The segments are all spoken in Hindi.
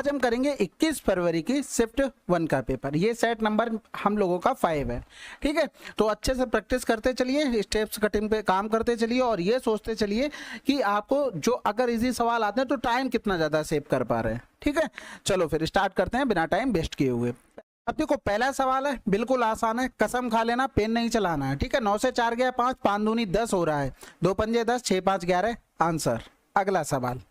आज हम करेंगे 21 फरवरी की शिफ्ट 1 का पेपर। ये सेट नंबर हम लोगों का 5 है, ठीक है। तो अच्छे से प्रैक्टिस करते चलिए, स्टेप्स कटिंग पे काम करते चलिए और ये सोचते चलिए कि आपको जो अगर इजी सवाल आते हैं तो टाइम कितना ज़्यादा सेव कर पा रहे हैं, ठीक है। चलो फिर स्टार्ट करते हैं बिना टाइम वेस्ट किए हुए। अब देखो पहला सवाल है, बिल्कुल आसान है, कसम खा लेना, पेन नहीं चलाना है, ठीक है। 9 से 4 गया 5, 5 दूनी 10 हो रहा है, 2 पंजे 10, 6 5 11 आंसर। अगला सवाल,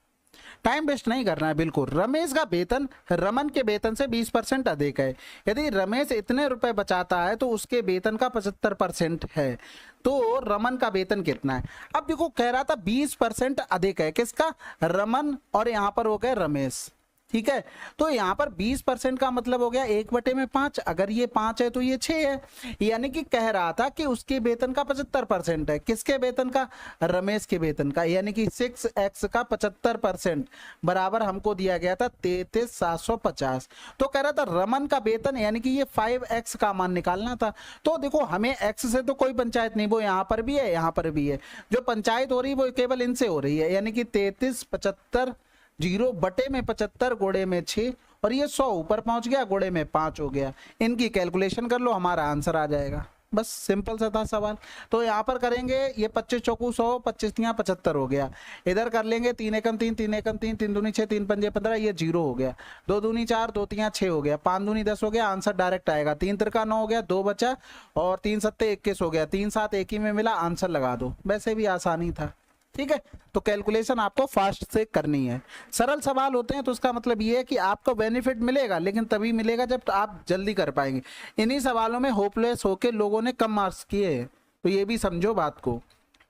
टाइम वेस्ट नहीं करना है बिल्कुल। रमेश का वेतन रमन के वेतन से 20% अधिक है। यदि रमेश इतने रुपए बचाता है तो उसके वेतन का 75% है, तो रमन का वेतन कितना है। अब देखो कह रहा था 20% अधिक है, किसका, रमन, और यहाँ पर हो गया रमेश, ठीक है। तो यहाँ पर 20% का मतलब हो गया 1/5। अगर ये 5 है तो ये 6 है, यानी कि कह रहा था कि उसके वेतन का 75% है। किसके वेतन का, रमेश के वेतन का, यानी कि 6x का 75% बराबर हमको दिया गया था 33,750। तो कह रहा था रमन का वेतन यानी कि ये 5x का मान निकालना था। तो देखो हमें x से तो कोई पंचायत नहीं, वो यहाँ पर भी है यहाँ पर भी है, जो पंचायत हो रही है वो केवल इनसे हो रही है, यानी कि 33 75 0 बटे में 75 गोड़े में 6 और ये 100 ऊपर पहुंच गया, गोड़े में 5 हो गया। इनकी कैलकुलेशन कर लो, हमारा आंसर आ जाएगा। बस सिंपल सा था सवाल। तो यहाँ पर करेंगे, ये 25 चौकू 100, 25 तियां 75 हो गया। इधर कर लेंगे 3 एकम 3, 3 एकम 3, 3 दूनी 6, 3 पंजे 15, ये 0 हो गया। 2 दूनी 4, 2 तियां 6 हो गया, 5 दूनी 10 हो गया, आंसर डायरेक्ट आएगा। 3 तिरका 9 हो गया, 2 बचा और 3 सत्ते 21 हो गया, 3 7 एक ही में मिला, आंसर लगा दो। वैसे भी आसानी था, ठीक है। तो कैलकुलेशन आपको फास्ट से करनी है। सरल सवाल होते हैं तो उसका मतलब ये है कि आपको बेनिफिट मिलेगा, लेकिन तभी मिलेगा जब आप जल्दी कर पाएंगे। इन्हीं सवालों में होपलेस होके लोगों ने कम मार्क्स किए हैं, तो ये भी समझो बात को।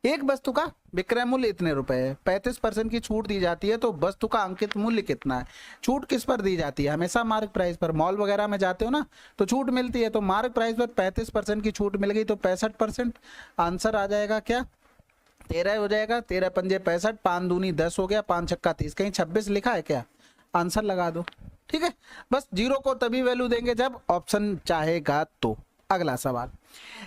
एक वस्तु का विक्रय मूल्य इतने रुपए है, 35% की छूट दी जाती है, तो वस्तु का अंकित मूल्य कितना है। छूट किस पर दी जाती है, हमेशा मार्क प्राइस पर। मॉल वगैरह में जाते हो ना तो छूट मिलती है, तो मार्क प्राइस पर 35% की छूट मिल गई तो 65%। आंसर आ जाएगा क्या, 13 हो जाएगा। 13 पंजे 65, 5 दूनी 10 हो गया, 5 छक्का 30, कहीं 26 लिखा है क्या, आंसर लगा दो, ठीक है। बस 0 को तभी वैल्यू देंगे जब ऑप्शन चाहेगा तो। अगला सवाल,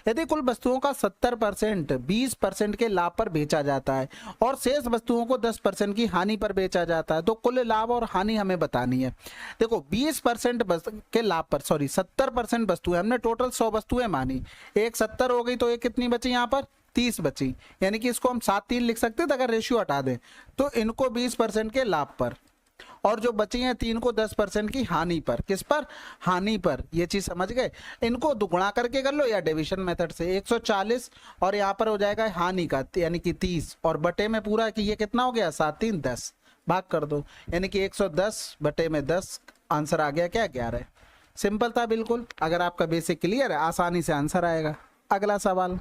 यदि कुल वस्तुओं का 70% 20% के लाभ पर बेचा जाता है और शेष वस्तुओं को 10% की हानि पर बेचा जाता है, तो कुल लाभ और हानि हमें बतानी है। देखो 20% के लाभ पर, सॉरी 70% वस्तुएं, हमने टोटल 100 वस्तुएं मानी, एक 70 हो गई तो एक कितनी बची, यहाँ पर 30 बची, यानी कि इसको हम 7-3 लिख सकते थे अगर रेशियो हटा दें। तो इनको 20% के लाभ पर और जो बची हैं 3 को 10% की हानि पर। किस पर, हानि पर। ये चीज समझ गए। इनको दुगुणा करके कर लो या डिवीजन मेथड से, 140 और यहाँ पर हो जाएगा हानि का यानी कि 30 और बटे में पूरा कि ये कितना हो गया 7 3 10, भाग कर दो, यानी कि 110 बटे में 10, आंसर आ गया क्या 11। सिंपल था बिल्कुल। अगर आपका बेसिक क्लियर है आसानी से आंसर आएगा। अगला सवाल,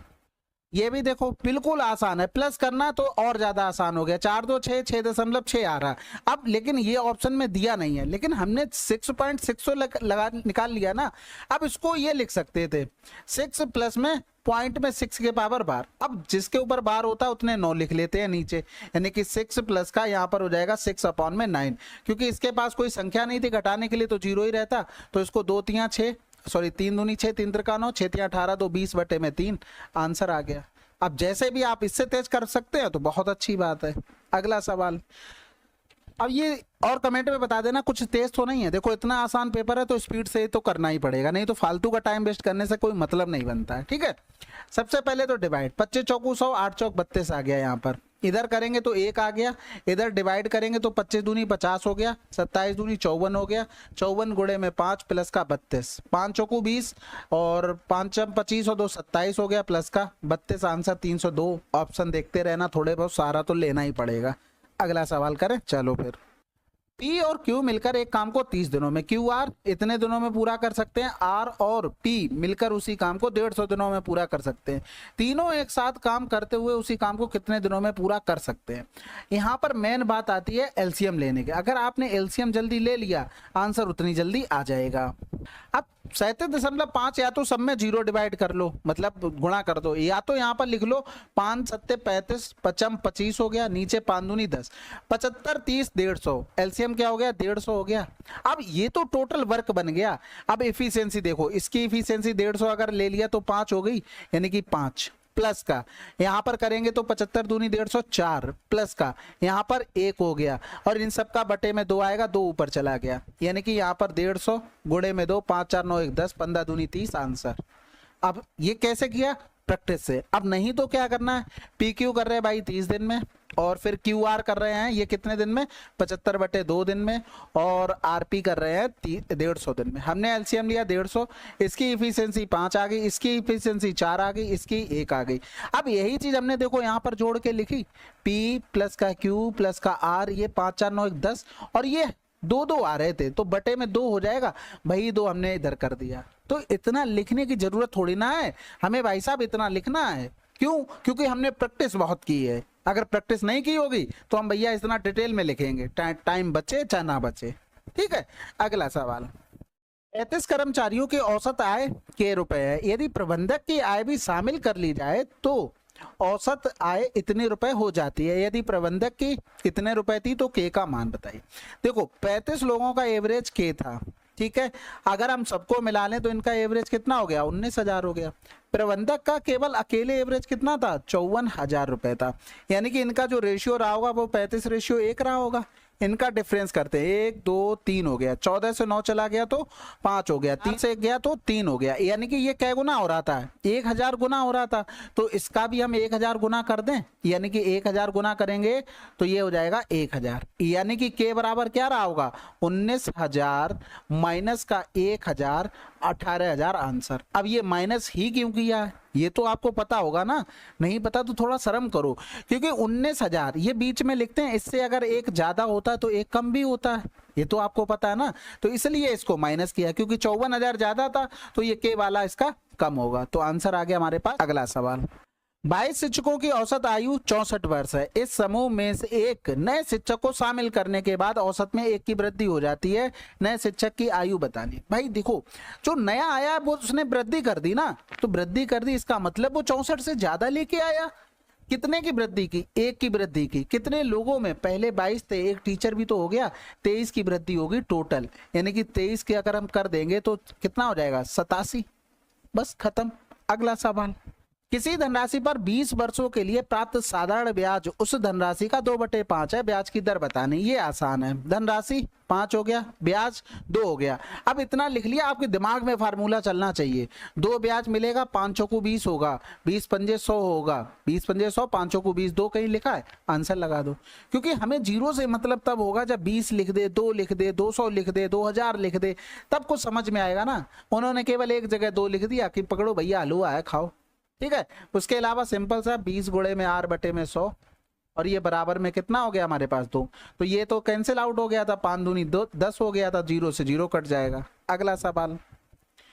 ये भी देखो बिल्कुल आसान है, प्लस करना तो और ज्यादा आसान हो गया। 4 2 6, 6.6 आ रहा है अब, लेकिन ये ऑप्शन में दिया नहीं है, लेकिन हमने 6.6 लगा निकाल लिया ना। अब इसको ये लिख सकते थे 6 प्लस में पॉइंट में 6 के पावर बार। अब जिसके ऊपर बार होता है उतने 9 लिख लेते हैं नीचे, यानी कि 6 प्लस का यहाँ पर हो जाएगा 6/9, क्योंकि इसके पास कोई संख्या नहीं थी घटाने के लिए तो 0 ही रहता। तो इसको 2 तियां 6, सॉरी 3 दूनी 6, 3 तिरका 9, 6 तियां 18, तो 20 बटे में 3, आंसर आ गया। अब जैसे भी आप इससे तेज कर सकते हैं तो बहुत अच्छी बात है। अगला सवाल, अब ये और कमेंट में बता देना कुछ तेज तो नहीं है। देखो इतना आसान पेपर है तो स्पीड से तो करना ही पड़ेगा, नहीं तो फालतू का टाइम वेस्ट करने से कोई मतलब नहीं बनता है, ठीक है। सबसे पहले तो डिवाइड, 25 चौकू 100, 8 चौक 32 आ गया। यहाँ पर इधर करेंगे तो 1 आ गया, इधर डिवाइड करेंगे तो 25 दूनी 50 हो गया, 27 दूनी 54 हो गया, 54 गुणे में 5 प्लस का 32, 5 चौकू 20 और 5 25 और 2 27 हो गया, प्लस का 32, आंसर 302। ऑप्शन देखते रहना, थोड़े बहुत सारा तो लेना ही पड़ेगा। अगला सवाल करें, चलो फिर। P और Q मिलकर एक काम को 30 दिनों में, QR इतने दिनों में पूरा कर सकते हैं, R और P मिलकर उसी काम को 150 दिनों में पूरा कर सकते हैं। तीनों एक साथ काम करते हुए उसी काम को कितने दिनों में पूरा कर सकते हैं। यहाँ पर मेन बात आती है एलसीएम लेने की। अगर आपने एलसीएम जल्दी ले लिया आंसर उतनी जल्दी आ जाएगा। अब 37.5 या तो सब में 0 डिवाइड कर लो, मतलब गुणा कर दो, या तो यहाँ पर लिख लो 5 7 35, 55 25 हो गया, नीचे 5 दूनी 10, 75 30 150, एलसीएम क्या हो गया 150 हो गया। अब ये तो टोटल वर्क बन गया। अब एफिशिएंसी देखो, इसकी एफिशिएंसी 150 अगर ले लिया तो 5 हो गई, यानी कि 5 प्लस का, यहाँ पर करेंगे तो 75 दूनी 150 4 प्लस का, यहाँ पर 1 हो गया और इन सब का बटे में 2 आएगा, 2 ऊपर चला गया, यानी कि यहाँ पर 150 गुणे में 2, 5 4 9 1 10, 15 दूनी 30 आंसर। अब ये कैसे किया? प्रैक्टिस से। अब नहीं तो क्या करना है, पी क्यू कर रहे हैं भाई 30 दिन में, और फिर क्यू आर कर रहे हैं ये कितने दिन में, 75 बटे 2 दिन में, और आर पी कर रहे हैं 150 दिन में। हमने एलसीएम लिया 150, इसकी इफिशियंसी 5 आ गई, इसकी इफिशियंसी 4 आ गई, इसकी 1 आ गई। अब यही चीज हमने देखो यहाँ पर जोड़ के लिखी, पी प्लस का क्यू प्लस का आर, ये 5 4 9 1 10, और ये 2 2 आ रहे थे तो बटे में 2 हो जाएगा, वही 2 हमने इधर कर दिया। तो इतना लिखने की जरूरत थोड़ी ना है हमें भाई साहब, इतना लिखना है क्यों? क्योंकि हमने प्रैक्टिस बहुत की है। अगर प्रैक्टिस नहीं की होगी तो हम भैया इतना डिटेल में लिखेंगे, टाइम बचे चाहे ना बचे। ठीक है, अगला सवाल, 35 कर्मचारियों की औसत आय के रुपए है, यदि प्रबंधक की आय भी शामिल कर ली जाए तो औसत आय इतने रुपए हो जाती है। यदि प्रबंधक की इतने रुपए थी तो के का मान बताइए। देखो 35 लोगों का एवरेज के था, ठीक है, अगर हम सबको मिला लें तो इनका एवरेज कितना हो गया, 19,000 हो गया। प्रबंधक का केवल अकेले एवरेज कितना था, 54,000 रुपए था, यानी कि इनका जो रेशियो रहा होगा वो 35:1 रहा होगा। इनका डिफरेंस करते हैं, 1 2 3 हो गया, 14 से 9 चला गया तो 5 हो गया, 3 से 1 गया तो 3 हो गया, यानी कि ये कै गुना हो रहा था, 1000 गुना हो रहा था। तो इसका भी हम 1000 गुना कर दें, यानी कि 1000 गुना करेंगे तो ये हो जाएगा 1000, यानी कि के बराबर क्या रहा होगा, 19,000 माइनस का 1000, 18,000 आंसर। अब ये माइनस ही क्यों किया है ये तो आपको पता होगा ना, नहीं पता तो थोड़ा शर्म करो, क्योंकि 19,000 ये बीच में लिखते हैं, इससे अगर एक ज्यादा होता है तो एक कम भी होता है, ये तो आपको पता है ना, तो इसलिए इसको माइनस किया, क्योंकि 54,000 ज्यादा था तो ये के वाला इसका कम होगा। तो आंसर आ गया हमारे पास। अगला सवाल, 22 शिक्षकों की औसत आयु 64 वर्ष है, इस समूह में से एक नए शिक्षक को शामिल करने के बाद औसत में 1 की वृद्धि हो जाती है, नए शिक्षक की आयु बतानी। भाई देखो जो नया आया वो उसने वृद्धि कर दी ना, तो वृद्धि कर दी इसका मतलब वो 64 से ज्यादा लेके आया। कितने की वृद्धि की, 1 की वृद्धि की। कितने लोगों में, पहले 22 थे, एक टीचर भी तो हो गया, 23 की वृद्धि होगी टोटल, यानी कि 23 के अगर हम कर देंगे तो कितना हो जाएगा, 87, बस खत्म। अगला सवाल, किसी धनराशि पर 20 वर्षों के लिए प्राप्त साधारण ब्याज उस धनराशि का 2/5 है, ब्याज की दर बतानी। ये आसान है, धनराशि 5 हो गया, ब्याज 2 हो गया। अब इतना लिख लिया, आपके दिमाग में फार्मूला चलना चाहिए, 2 ब्याज मिलेगा, 5 चौको 20 होगा, 20 पंजे 100 होगा, 20 पंजे 100, 5 चौको 20, 2 कहीं लिखा है, आंसर लगा दो। क्योंकि हमें जीरो से मतलब तब होगा जब 20 लिख दे, 2 लिख दे, 200 लिख दे, 2000 लिख दे, तब कुछ समझ में आएगा ना। उन्होंने केवल एक जगह 2 लिख दिया कि पकड़ो भैया हलवा है खाओ, ठीक है। उसके अलावा सिंपल सा 20 गुणे में r बटे में 100, और ये बराबर में कितना हो गया हमारे पास 2, तो ये तो कैंसिल आउट हो गया था, 5 दूनी 2 10 हो गया था, 0 से 0 कट जाएगा। अगला सवाल,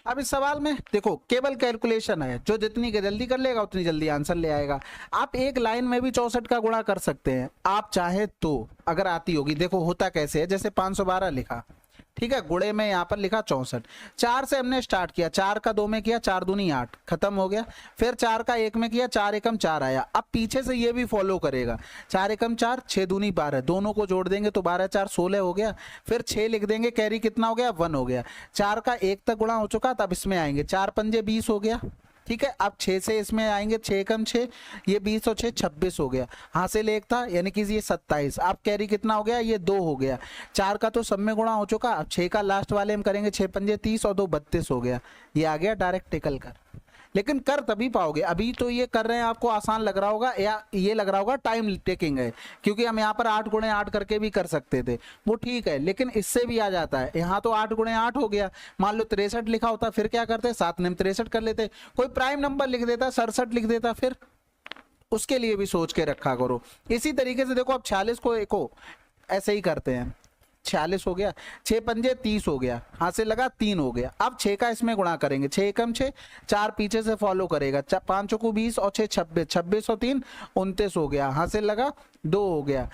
अब इस सवाल में देखो केवल कैलकुलेशन है, जो जितनी जल्दी कर लेगा उतनी जल्दी आंसर ले आएगा। आप एक लाइन में भी 64 का गुणा कर सकते हैं आप चाहे तो, अगर आती होगी। देखो होता कैसे है, जैसे 512 लिखा, ठीक है, गुणे में यहाँ पर लिखा 64, 4 से हमने स्टार्ट किया, 4 का 2 में किया, 4 दूनी 8, खत्म हो गया। फिर 4 का 1 में किया, 4 एकम 4 आया। अब पीछे से ये भी फॉलो करेगा, 4 एकम 4, 6 दूनी 12, दोनों को जोड़ देंगे तो 12 4 16 हो गया। फिर 6 लिख देंगे, कैरी कितना हो गया, 1 हो गया। 4 का 1 तक गुणा हो चुका, तब इसमें आएंगे, 4 पंजे 20 हो गया, ठीक है। अब 6 से इसमें आएंगे, 6 एकम 6, ये 20 और 6 26 हो गया, हासिल 1 था, यानी कि ये 27। अब कैरी कितना हो गया, ये 2 हो गया। 4 का तो सब में गुणा हो चुका, अब 6 का लास्ट वाले हम करेंगे, 6 पंजे 30 और 2 32 हो गया, ये आ गया डायरेक्ट टिकल कर। लेकिन कर तभी पाओगे, अभी तो ये कर रहे हैं आपको आसान लग रहा होगा, या ये लग रहा होगा टाइम टेकिंग है, क्योंकि हम यहाँ पर 8 गुणे 8 करके भी कर सकते थे, वो ठीक है, लेकिन इससे भी आ जाता है। यहाँ तो 8 गुणे 8 हो गया, मान लो 63 लिखा होता, फिर क्या करते, 7 में 63 कर लेते, कोई प्राइम नंबर लिख देता, 67 लिख देता, फिर उसके लिए भी सोच के रखा करो। इसी तरीके से देखो अब 46 को एको ऐसे ही करते हैं, 46 हो गया, 6 पंजे 30 हो गया, हाथ से लगा 3 हो गया। अब 6 का इसमें गुणा करेंगे, 6 एकम 6, 4 पीछे से फॉलो करेगा, 5 चौको 20 और 6 26, 26 और 3 29 हो गया, हाथ से लगा 2 हो गया।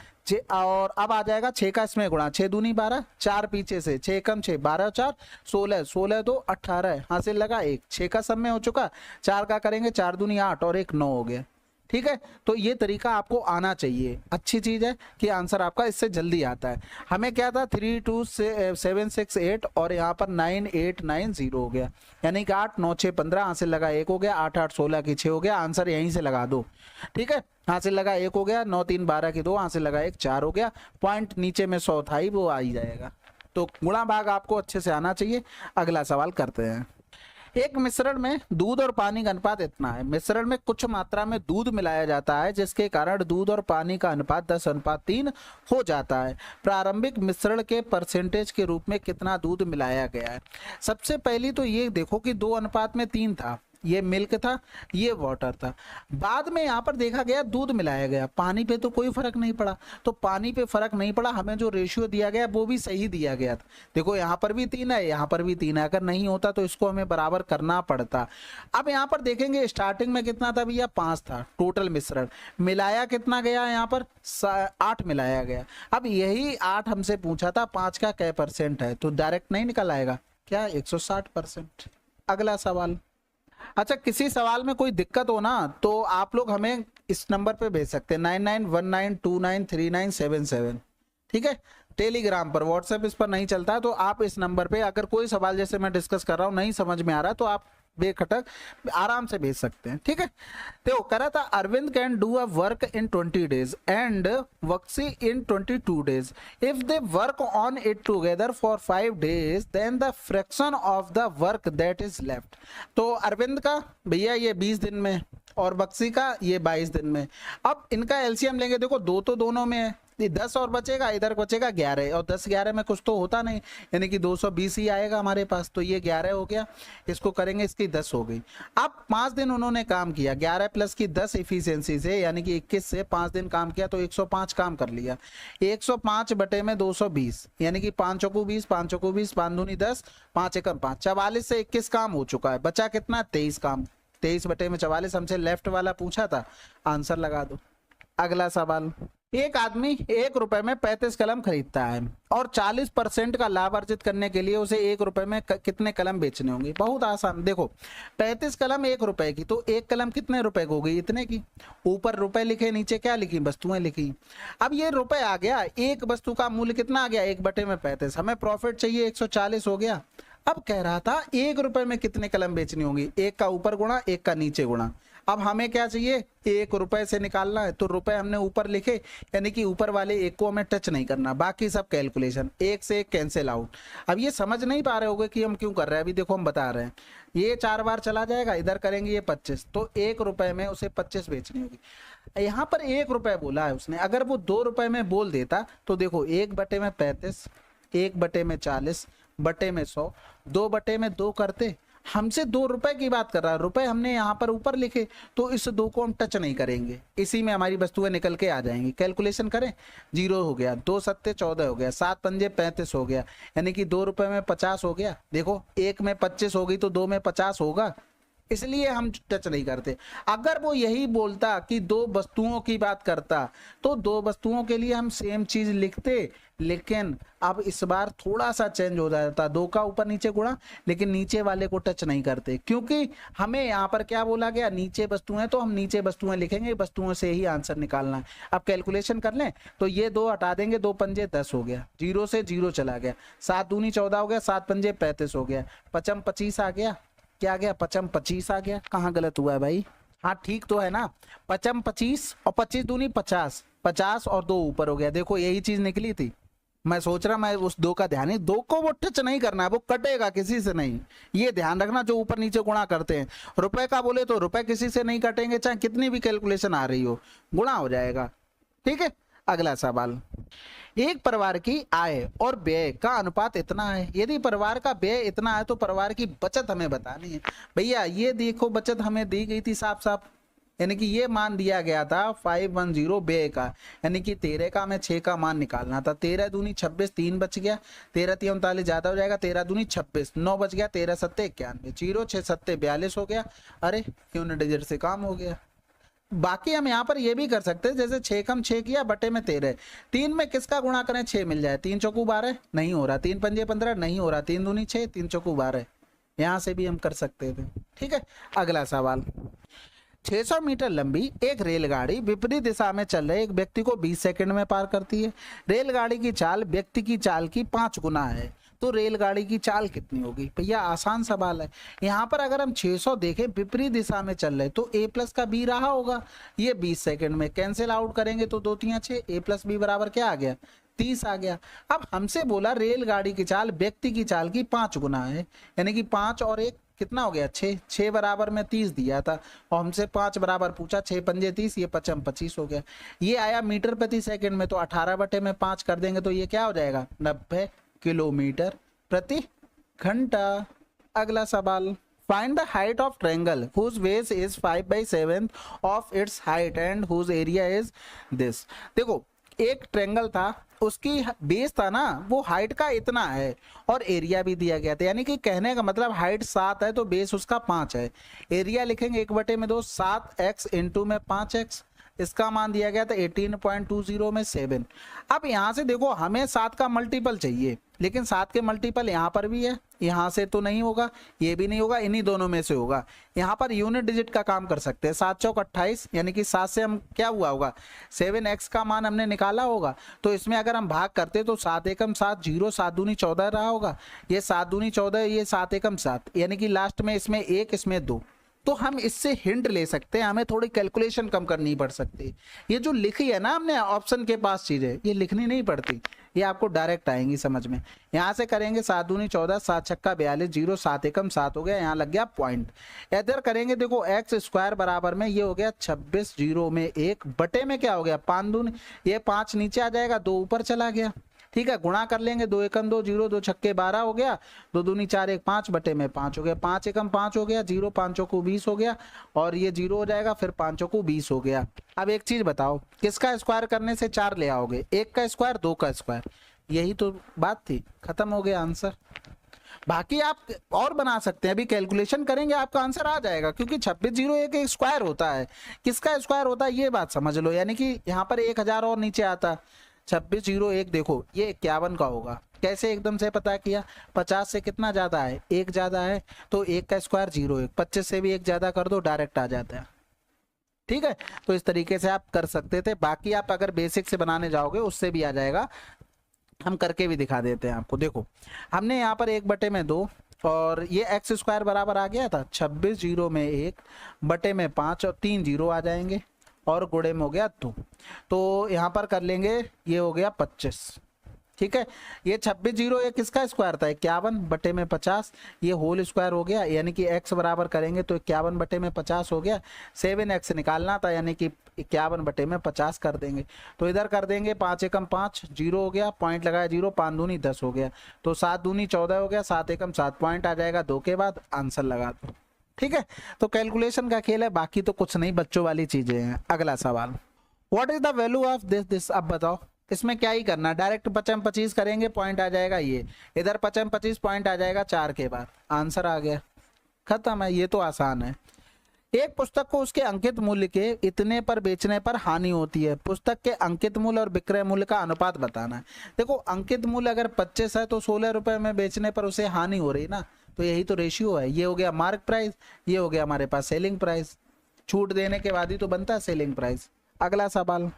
और अब आ जाएगा 6 का इसमें गुणा, 6 दूनी 12, 4 पीछे से, 6 एकम 6, 12 4 16, 16 2 18, हाथ से लगा 1, 6 का सब में हो चुका, 4 का करेंगे, 4 दूनी 8 और 1 9 हो गया। ठीक है, तो ये तरीका आपको आना चाहिए, अच्छी चीज है कि आंसर आपका इससे जल्दी आता है। हमें क्या था 3 2 7 6 8 और यहाँ पर 9 8 9 0 हो गया, यानी कि 8 9 6 15, यहाँ से लगा 1 हो गया, 8 8 16 की 6 हो गया, आंसर यहीं से लगा दो। ठीक है, यहाँ से लगा 1 हो गया, 9 3 12 की 2, यहाँ से लगा 1 4 हो गया, पॉइंट नीचे में 100 था ही, वो आ ही जाएगा। तो गुणा भाग आपको अच्छे से आना चाहिए। अगला सवाल करते हैं। एक मिश्रण में दूध और पानी का अनुपात इतना है। मिश्रण में कुछ मात्रा में दूध मिलाया जाता है जिसके कारण दूध और पानी का अनुपात 10:3 हो जाता है। प्रारंभिक मिश्रण के परसेंटेज के रूप में कितना दूध मिलाया गया है। सबसे पहली तो ये देखो कि 2:3 था, ये मिल्क था, ये वाटर था। बाद में यहाँ पर देखा गया दूध मिलाया गया, पानी पे तो कोई फर्क नहीं पड़ा। तो पानी पे फर्क नहीं पड़ा, हमें जो रेशियो दिया गया वो भी सही दिया गया था। देखो यहाँ पर भी 3 है, यहाँ पर भी 3 है, अगर नहीं होता तो इसको हमें बराबर करना पड़ता। अब यहाँ पर देखेंगे स्टार्टिंग में कितना था भैया, 5 था टोटल मिश्रण, मिलाया कितना गया, यहाँ पर 8 मिलाया गया। अब यही 8 हमसे पूछा था 5 का क्या % है, तो डायरेक्ट नहीं निकल आएगा क्या, 160%। अगला सवाल। अच्छा, किसी सवाल में कोई दिक्कत हो ना तो आप लोग हमें इस नंबर पे भेज सकते हैं 9919293977। ठीक है, टेलीग्राम पर, व्हाट्सएप इस पर नहीं चलता है, तो आप इस नंबर पे अगर कोई सवाल जैसे मैं डिस्कस कर रहा हूँ नहीं समझ में आ रहा तो आप बेखटक आराम से भेज सकते हैं। ठीक है, तो कह रहा था Arvind can do a work in 20 days and वक्सी in 22 days। If they work on it together for 5 days then the fraction of the work that is left. तो अरविंद का भैया ये 20 दिन में और बक्सी का ये 22 दिन में। अब इनका एलसीएम लेंगे, देखो 2 तो दोनों में है, 10 और बचेगा, इधर बचेगा 11 और 10 11 में कुछ तो होता नहीं, यानी कि 220 ही आएगा हमारे पास। तो ये 11 हो गया, इसको करेंगे, इसकी 10 हो गई। अब 5 दिन उन्होंने काम किया, 11 प्लस की 10 इफिशियंसी से, यानी कि 21 से 5 दिन काम किया तो 105 काम कर लिया। 105 बटे में 220, यानी कि 5 चौकू 20, 5 चौकू 20, 5 दूनी 10, 5 एकम 5, 44 से 21 काम हो चुका है। बचा कितना, 23 काम। 23 बटे में 44, हमसे लेफ्ट वाला पूछा था, आंसर लगा दो। अगला सवाल। एक आदमी 1 रुपए में 35 कलम खरीदता है और 40% का लाभ अर्जित करने के लिए उसे 1 रुपए में कितने कलम बेचने होंगे। बहुत आसान, देखो 35 कलम 1 रुपए की, तो 1 कलम कितने रुपए की हो गई, इतने की। ऊपर रुपए लिखे, नीचे क्या लिखी, वस्तुएं लिखी। अब ये रुपए आ गया, एक वस्तु का मूल्य कितना आ गया, 1 बटे में 35, हमें प्रॉफिट चाहिए 140 हो गया। अब कह रहा था 1 रुपए में कितने कलम बेचनी होंगी, 1 का ऊपर गुणा 1 का नीचे गुणा। अब हमें क्या चाहिए, 1 रुपए से निकालना है, तो रुपए हमने ऊपर लिखे, यानी कि ऊपर वाले 1 को हमें टच नहीं करना, बाकी सब कैलकुलेशन, 1 से 1 कैंसिल आउट। अब ये समझ नहीं पा रहे होगे कि हम क्यों कर रहे हैं, अभी देखो हम बता रहे हैं। ये 4 बार चला जाएगा, इधर करेंगे ये 25, तो 1 रुपए में उसे 25 बेचनी होगी। यहाँ पर 1 रुपए बोला है उसने, अगर वो 2 रुपए में बोल देता तो देखो 1 बटे में 35, 1 बटे में 40, बटे में 100, 2 बटे में 2 करते। हमसे 2 रुपए की बात कर रहा है, रुपए हमने यहाँ पर ऊपर लिखे, तो इस 2 को हम टच नहीं करेंगे, इसी में हमारी वस्तुएं निकल के आ जाएंगी। कैलकुलेशन करें, 0 हो गया, 2 सत्ते 14 हो गया, 7 पंजे 35 हो गया, यानी कि 2 रुपए में 50 हो गया। देखो 1 में 25 हो गई तो 2 में 50 होगा, इसलिए हम टच नहीं करते। अगर वो यही बोलता कि 2 वस्तुओं की बात करता तो 2 वस्तुओं के लिए हम सेम चीज लिखते, लेकिन अब इस बार थोड़ा सा चेंज हो जाता, 2 का ऊपर नीचे गुणा, लेकिन नीचे वाले को टच नहीं करते, क्योंकि हमें यहाँ पर क्या बोला गया, नीचे वस्तुएं, तो हम नीचे वस्तुएं लिखेंगे, वस्तुओं से ही आंसर निकालना है। अब कैलकुलेशन कर लें, तो ये 2 हटा देंगे, 2 पंजे 10 हो गया, 0 से 0 चला गया, 7 दूनी 14 हो गया, 7 पंजे 35 हो गया, 55 25 आ गया, क्या आ गया, 55 25 आ गया। कहाँ गलत हुआ है भाई, हाँ ठीक तो है ना, 55 25 और 25 दूनी 50, 50 और 2 ऊपर हो गया। देखो यही चीज निकली थी, मैं सोच रहा मैं उस 2 का ध्यान ही, 2 को वो टच नहीं करना है, वो कटेगा किसी से नहीं, ये ध्यान रखना। जो ऊपर नीचे गुणा करते हैं, रुपए का बोले तो रुपए किसी से नहीं कटेंगे, चाहे कितनी भी कैलकुलेशन आ रही हो, गुणा हो जाएगा। ठीक है, अगला सवाल। एक परिवार की आय और व्यय का अनुपात इतना है। यदि परिवार का व्यय इतना है तो परिवार की बचत हमें बतानी है। भैया ये देखो बचत हमें दी गई थी साफ साफ, यानी कि ये मान दिया गया था 510 व्यय का, यानी कि 13 का हमें 6 का मान निकालना था। 13 दूनी 26, 3 बच गया, 13 3 39 ज्यादा हो जाएगा, 13 दूनी 26, 9 बच गया, 13 सत्ते 91, 0 6 सत्ते 42 हो गया। अरे यूनिट डिजिट से काम हो गया। बाकी हम यहाँ पर ये भी कर सकते हैं, जैसे 6 कम 6 किया, बटे में 13, 3 में किसका गुणा करें, 6 मिल जाए, 3 चौकू 12 नहीं हो रहा, 3 पंजे 15 नहीं हो रहा, 3 दूनी 6, 3 चौकू 12, यहाँ से भी हम कर सकते थे। ठीक है, अगला सवाल। 600 मीटर लंबी एक रेलगाड़ी विपरीत दिशा में चल रहे एक व्यक्ति को 20 सेकंड में पार करती है। रेलगाड़ी की चाल व्यक्ति की चाल की 5 गुना है, तो रेलगाड़ी की चाल कितनी होगी? भैया आसान सवाल है। यहाँ पर अगर हम 600 देखें विपरीत दिशा में चल रहे तो a प्लस का b रहा होगा, ये 20 सेकंड में कैंसिल आउट करेंगे तो 2 3 6, a प्लस b बराबर क्या आ गया? 30 आ गया। अब हमसे बोला रेलगाड़ी की चाल व्यक्ति की चाल की 5 गुना है, यानी कि 5 और 1 कितना हो गया? 6। 6 बराबर में 30 दिया था और हमसे 5 बराबर पूछा, 6 पंजे 30, ये 5 25 हो गया। ये आया मीटर प्रति सेकंड में, तो 18/5 कर देंगे तो ये क्या हो जाएगा? 90 किलोमीटर प्रति घंटा। अगला सवाल, find the height of triangle whose base is 5/7 of its height and whose area is this। देखो एक ट्रायंगल था, उसकी बेस था ना वो हाइट का इतना है और एरिया भी दिया गया था, यानी कि कहने का मतलब हाइट 7 है तो बेस उसका 5 है। एरिया लिखेंगे 1/2, 7x इंटू में 5x, इसका मान दिया गया था 18.20 में 7। अब यहाँ से देखो हमें 7 का मल्टीपल चाहिए, लेकिन 7 के मल्टीपल यहाँ पर भी है, यहाँ से तो नहीं होगा, ये भी नहीं होगा, इन्हीं दोनों में से होगा। यहाँ पर यूनिट डिजिट का काम कर सकते हैं। 7 चौक 28, यानी कि 7 से हम क्या हुआ होगा? 7x का मान हमने निकाला होगा, तो इसमें अगर हम भाग करते तो 7 एकम 7, 0 7 दूनी 14 रहा होगा, ये 7 दूनी 14, ये 7 एकम 7, यानी कि लास्ट में इसमें 1 इसमें 2। तो हम इससे हिंट ले सकते हैं, हमें थोड़ी कैलकुलेशन कम करनी पड़ सकती। ये जो लिखी है ना हमने ऑप्शन के पास चीजें, ये लिखनी नहीं पड़ती, ये आपको डायरेक्ट आएंगी समझ में। यहाँ से करेंगे 7 दूनी 14, 7 छक्का 42, 0 7 एकम 7 हो गया, यहाँ लग गया पॉइंट। इधर करेंगे देखो एक्स स्क्वायर बराबर में ये हो गया 26, 0 में 1 बटे में क्या हो गया? 5 दूनी, ये 5 नीचे आ जाएगा, 2 ऊपर चला गया, ठीक है। गुणा कर लेंगे, 2 एकम 2, 0 2 छक्के 12 हो गया, 2 दूनी 4 1 5 बटे में 5 हो गया, 5 एकम 5 हो गया, 0 5 को 20 हो गया और ये 0 हो जाएगा, फिर 5 को 20 हो गया। अब एक चीज बताओ, किसका स्क्वायर करने से 4 ले आओगे? 1 का स्क्वायर, 2 का स्क्वायर, यही तो बात थी, खत्म हो गया आंसर। बाकी आप और बना सकते हैं, अभी कैलकुलेशन करेंगे आपका आंसर आ जाएगा, क्योंकि 26 0 एक स्क्वायर होता है। किसका स्क्वायर होता है ये बात समझ लो, यानी कि यहाँ पर 1000 और नीचे आता, 26 0 1 देखो ये 51 का होगा। कैसे एकदम से पता किया? 50 से कितना ज्यादा है? 1 ज्यादा है, तो 1 का स्क्वायर 0 1, 25 से भी 1 ज्यादा कर दो, डायरेक्ट आ जाता है, ठीक है। तो इस तरीके से आप कर सकते थे। बाकी आप अगर बेसिक से बनाने जाओगे उससे भी आ जाएगा, हम करके भी दिखा देते हैं आपको। देखो हमने यहाँ पर 1/2 और ये एक्स स्क्वायर बराबर आ गया था 26 0 में 1 बटे में 5 और 3 0 आ जाएंगे और गुणे में हो गया 2, तो यहाँ पर कर लेंगे, ये हो गया 25, ठीक है। ये 26 0 1 किसका स्क्वायर था? 51 बटे में 50, ये होल स्क्वायर हो गया, यानी कि x बराबर करेंगे तो 51 बटे में 50 हो गया। 7x निकालना था, यानी कि 51 बटे में 50 कर देंगे, तो इधर कर देंगे 5 एकम 5, 0 हो गया, पॉइंट लगाया 0, 5 दूनी 10 हो गया, तो 7 दूनी 14 हो गया, 7 एकम 7 पॉइंट आ जाएगा 2 के बाद, आंसर लगा दो, ठीक है। तो कैलकुलेशन का खेल है, बाकी तो कुछ नहीं, बच्चों वाली चीजें हैं। अगला सवाल, what is the value of this. अब बताओ इसमें क्या ही करना, डायरेक्ट 25 25 करेंगे, पॉइंट आ जाएगा, ये इधर 25 25 पॉइंट आ जाएगा 4 के बाद, आंसर आ गया, खत्म है। ये तो आसान है। एक पुस्तक को उसके अंकित मूल्य के इतने पर बेचने पर हानि होती है, पुस्तक के अंकित मूल्य और विक्रय मूल्य का अनुपात बताना है। देखो अंकित मूल्य अगर 25 है तो 16 रुपए में बेचने पर उसे हानि हो रही ना, तो यही तो रेशियो है। ये हो गया मार्क प्राइस, ये हो गया हमारे पास सेलिंग प्राइस, छूट देने के बाद ही तो बनता है सेलिंग प्राइस। अगला सवाल,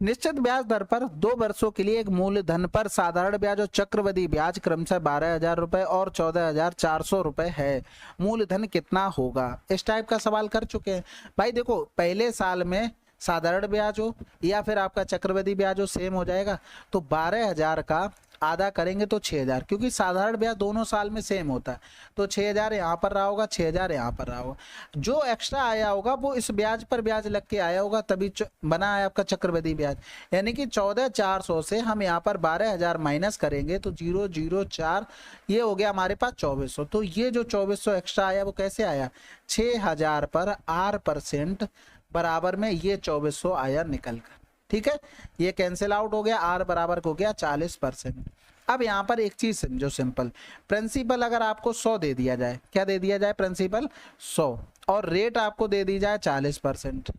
निश्चित ब्याज दर पर 2 वर्षों के लिए एक मूलधन पर साधारण ब्याज और चक्रवृद्धि ब्याज क्रमशः 12,000 रुपए और 14,400 रुपए है, मूलधन कितना होगा? इस टाइप का सवाल कर चुके हैं भाई। देखो पहले साल में साधारण ब्याज हो या फिर आपका चक्रवृद्धि ब्याज हो सेम हो जाएगा, तो 12,000 का आधा करेंगे तो 6,000, क्योंकि साधारण ब्याज दोनों साल में सेम होता है, तो 6,000 यहाँ पर रहा होगा, 6,000 यहाँ पर रहा होगा। जो एक्स्ट्रा आया होगा वो इस ब्याज पर ब्याज लग के आया होगा, तभी बना है आपका चक्रवृद्धि ब्याज। यानी कि 14,400 से हम यहाँ पर 12,000 माइनस करेंगे तो 004, ये हो गया हमारे पास 2,400। तो ये जो 2,400 एक्स्ट्रा आया वो कैसे आया? 6,000 पर R% बराबर में ये 2,400 आया निकल कर, ठीक है। ये कैंसिल आउट हो गया, R बराबर हो गया 40%। अब यहाँ पर एक चीज समझो सिंपल, प्रिंसिपल अगर आपको 100 दे दिया जाए, क्या दे दिया जाए? प्रिंसिपल 100 और रेट आपको दे दी जाए 40%,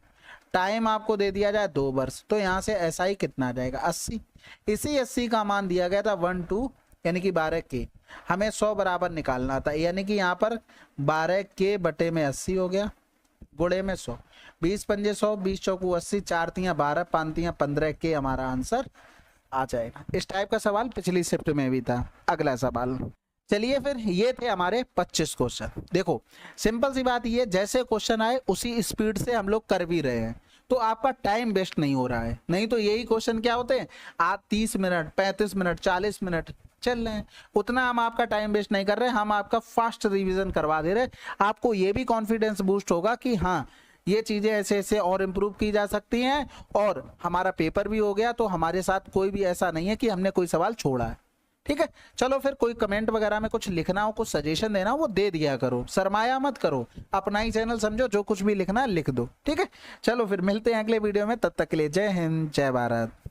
टाइम आपको दे दिया जाए 2 वर्ष, तो यहाँ से SI कितना आ जाएगा? 80। इसी 80 का मान दिया गया था 12 यानी कि 12 के, हमें 100 बराबर निकालना था, यानी कि यहाँ पर 12 के बटे में 80 हो गया, गुणे में 100, 20 पंजे 100, 20 चौकू 80, 4 तियां 12, 5 तियां 15 के हमारा आंसर आ जाएगा। इस टाइप का सवाल पिछली शिफ्ट में भी था। अगला सवाल, चलिए फिर ये थे हमारे 25 क्वेश्चन। देखो सिंपल सी बात ये, जैसे क्वेश्चन आए उसी स्पीड से हम लोग कर भी रहे हैं, तो आपका टाइम वेस्ट नहीं हो रहा है। नहीं तो यही क्वेश्चन क्या होते हैं, आप 30 मिनट 35 मिनट 40 मिनट चल रहे हैं, उतना हम आपका टाइम वेस्ट नहीं कर रहे, हम आपका फास्ट रिवीजन करवा दे रहे। आपको ये भी कॉन्फिडेंस बूस्ट होगा कि हाँ ये चीजें ऐसे ऐसे और इम्प्रूव की जा सकती हैं, और हमारा पेपर भी हो गया, तो हमारे साथ कोई भी ऐसा नहीं है कि हमने कोई सवाल छोड़ा है। ठीक है, चलो फिर कोई कमेंट वगैरह में कुछ लिखना हो, कुछ सजेशन देना हो, वो दे दिया करो, शर्माया मत करो, अपना ही चैनल समझो, जो कुछ भी लिखना है लिख दो। ठीक है, चलो फिर मिलते हैं अगले वीडियो में, तब तक के लिए जय हिंद जय भारत।